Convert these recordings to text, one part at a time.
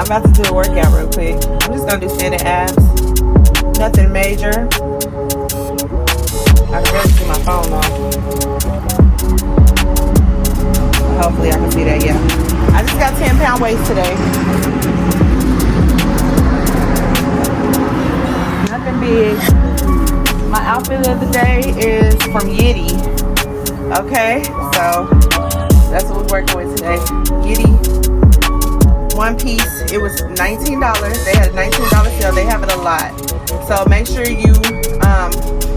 I'm about to do a workout real quick. I'm just gonna do standing abs. Nothing major. I can barely see my phone though. Hopefully I can see that, yeah. I just got 10-pound weights today. Nothing big. My outfit of the day is from YITTY. Okay, so that's what we're working with today. YITTY. One piece, it was $19. They had a $19 sale. They have it a lot. So make sure you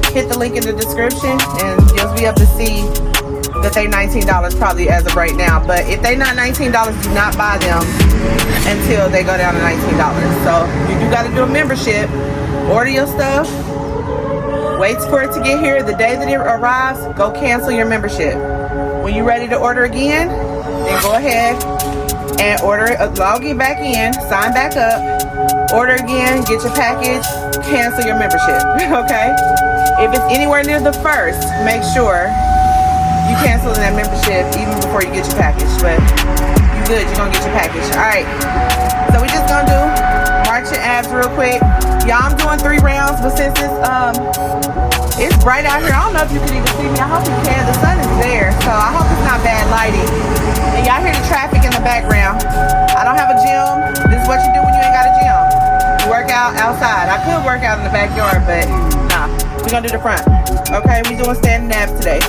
hit the link in the description and you'll be able to see that they $19 probably as of right now. But if they not $19, do not buy them until they go down to $19. So you do got to do a membership. Order your stuff. Wait for it to get here. The day that it arrives, go cancel your membership. When you're ready to order again, then go ahead and order, log in back in, sign back up, order again, get your package, cancel your membership, okay? If it's anywhere near the first, make sure you cancel that membership even before you get your package, but you good, you're gonna get your package. All right, so we just gonna do marching abs real quick. Y'all, I'm doing 3 rounds, but since it's bright out here, I don't know if you can even see me. I hope you can. The sun is there, so I hope it's not bad lighting. And y'all hear the traffic in the background. I don't have a gym. This is what you do when you ain't got a gym. You work out outside. I could work out in the backyard, but nah. We're gonna do the front. Okay, we doing standing abs today.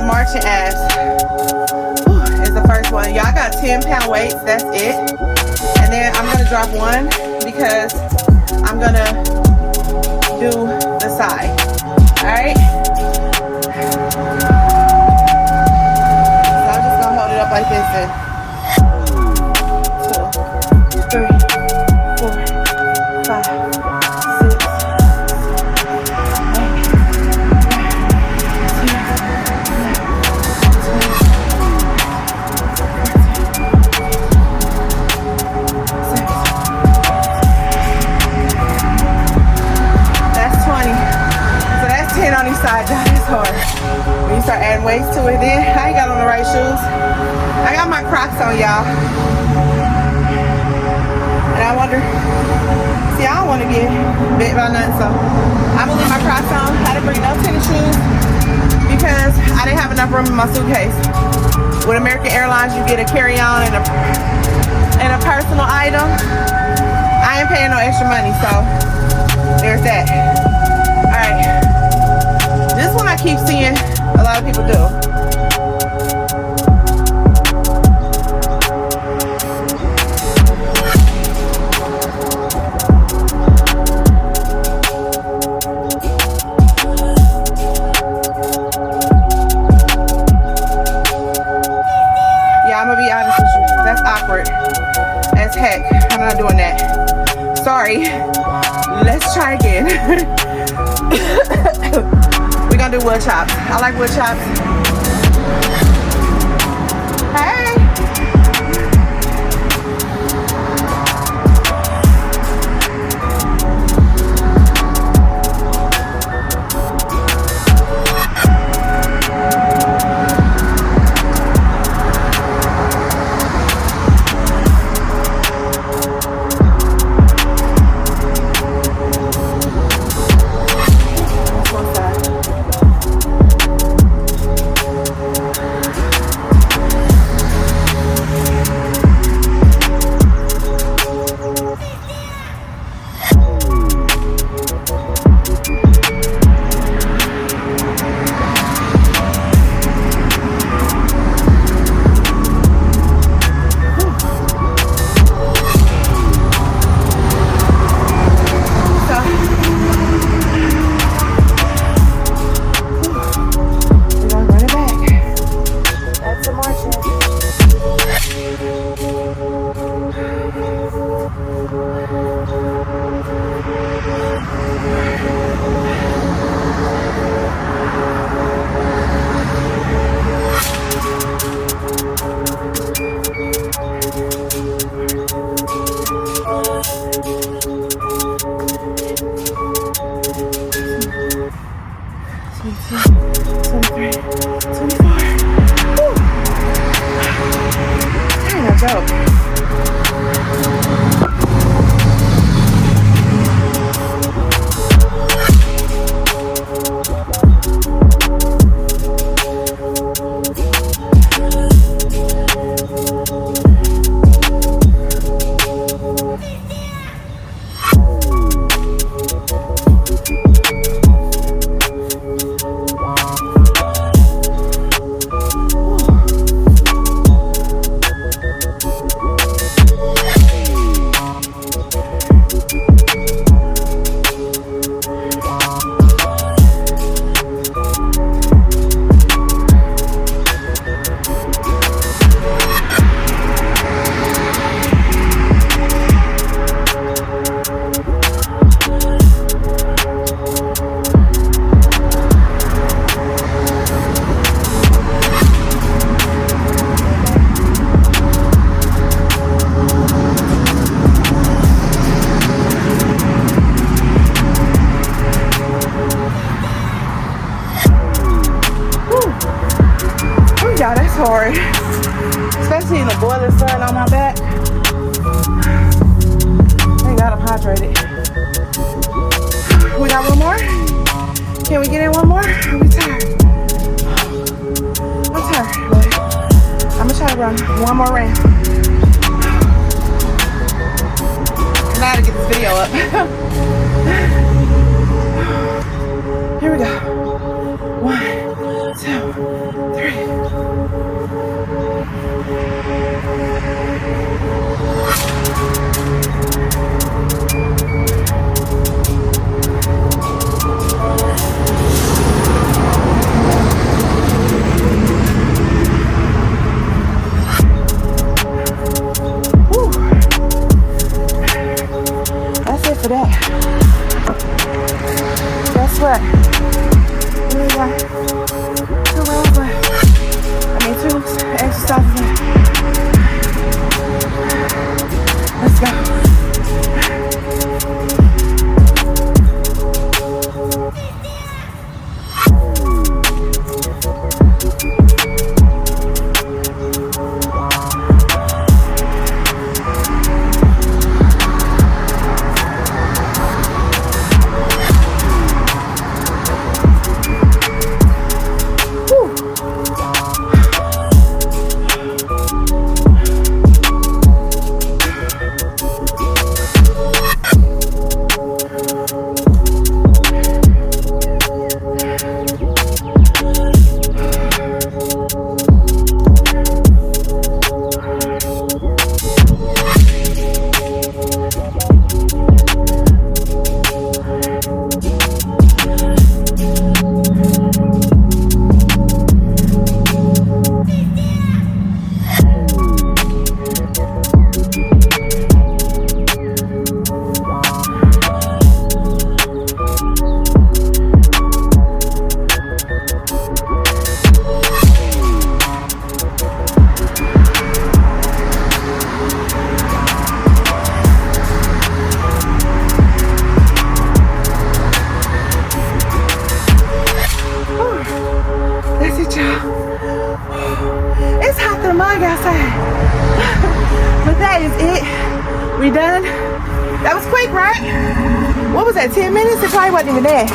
Marching abs is the first one. Y'all got 10-pound weights, that's it. And then I'm gonna drop one because I'm gonna do the side. Alright? So I'm just gonna hold it up like this and 2, 3, 4, 5, 6. On each side, that is hard. When you start adding weights to it, then I ain't got on the right shoes. I got my Crocs on, y'all. And I wonder, see, I don't want to get bit by nothing, so I'm gonna leave my Crocs on. I didn't bring no tennis shoes because I didn't have enough room in my suitcase. With American Airlines, you get a carry-on and a personal item. I ain't paying no extra money, so there's that. All right. This one I keep seeing a lot of people do. Yeah, I'm gonna be honest with you. That's awkward as heck. I'm not doing that. Sorry. Let's try again. We're gonna do wood chops. I like wood chops. Hey! joke. Y'all, that's hard, especially in the boiling sun on my back. Thank God I'm hydrated. We got one more? Can we get in one more? I'm tired. I'm tired, but I'm gonna try to run one more round. And I gotta get this video up. Here we go. 1, 2, 3. Whew. That's it for that. Guess what? We got 2 rounds left. I mean 2 exercises left. Let's go. But that is it. We done. That was quick, right? What was that, 10 minutes? It probably wasn't even that.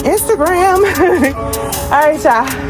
Instagram. All right, y'all.